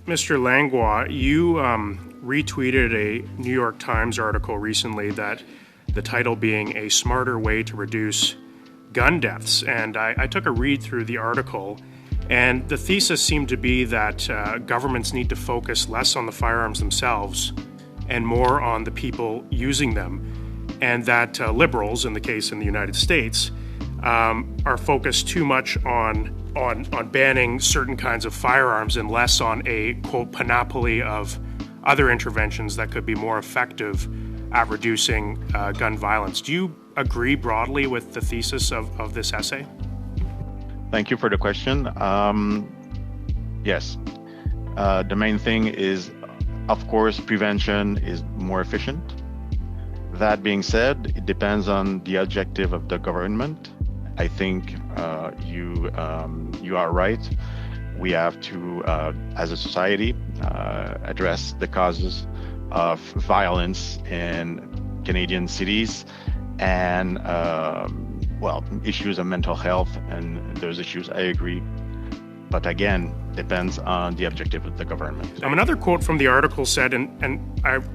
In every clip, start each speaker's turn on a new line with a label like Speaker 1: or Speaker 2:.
Speaker 1: Mr. Langlois, you retweeted a New York Times article recently that the title being "A Smarter Way to Reduce Gun Deaths." And I took a read through the article, and the thesis seemed to be that governments need to focus less on the firearms themselves and more on the people using them, and that liberals, in the case in the United States, are focused too much on banning certain kinds of firearms and less on a, quote, panoply of other interventions that could be more effective at reducing gun violence. Do you agree broadly with the thesis of this essay?
Speaker 2: Thank you for the question. Yes. The main thing is, of course, prevention is more efficient. That being said, it depends on the objective of the government. I think you are right. We have to, as a society, address the causes of violence in Canadian cities and, issues of mental health and those issues. I agree. But again, depends on the objective of the government.
Speaker 1: Another quote from the article said,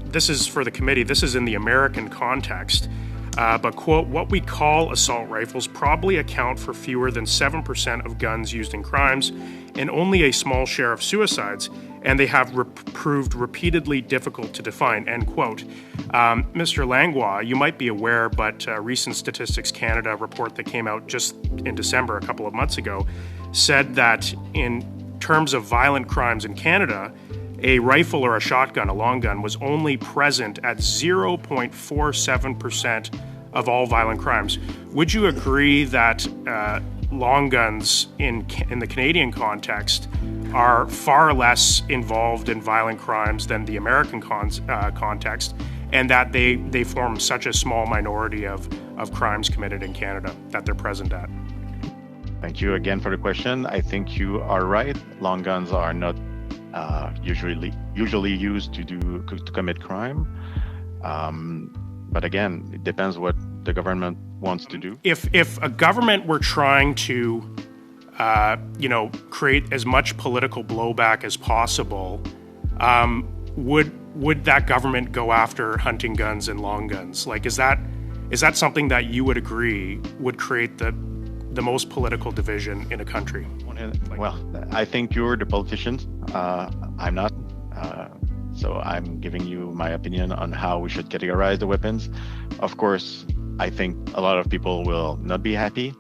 Speaker 1: this is for the committee, this is in the American context, but quote, "What we call assault rifles probably account for fewer than 7% of guns used in crimes and only a small share of suicides, and they have proved repeatedly difficult to define," end quote. Mr. Langlois, you might be aware, but a recent Statistics Canada report that came out just in December, a couple of months ago, said that in terms of violent crimes in Canada, a rifle or a shotgun, a long gun, was only present at 0.47% of all violent crimes. Would you agree that long guns in the Canadian context are far less involved in violent crimes than the American context, and that they form such a small minority of crimes committed in Canada that they're present at?
Speaker 2: Thank you again for the question. I think you are right. Long guns are not usually used to commit crime. But again, it depends what the government wants to do.
Speaker 1: If a government were trying to, create as much political blowback as possible, would that government go after hunting guns and long guns? Like, is that something that you would agree would create the most political division in a country?
Speaker 2: Well, I think you're the politicians. I'm not. So I'm giving you my opinion on how we should categorize the weapons. Of course, I think a lot of people will not be happy.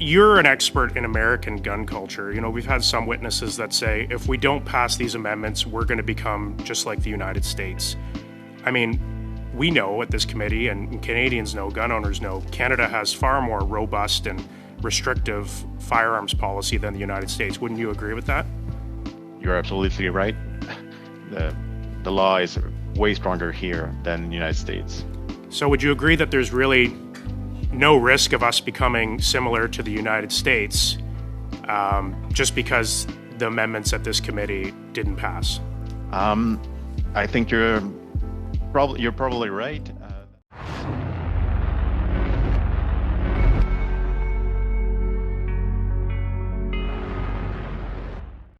Speaker 1: You're an expert in American gun culture. You know, we've had some witnesses that say, if we don't pass these amendments, we're going to become just like the United States. I mean, we know at this committee, and Canadians know, gun owners know, Canada has far more robust and restrictive firearms policy than the United States. Wouldn't you agree with that?
Speaker 2: You're absolutely right. The law is way stronger here than in the United States.
Speaker 1: So would you agree that there's really no risk of us becoming similar to the United States just because the amendments at this committee didn't pass?
Speaker 2: I think you're probably right.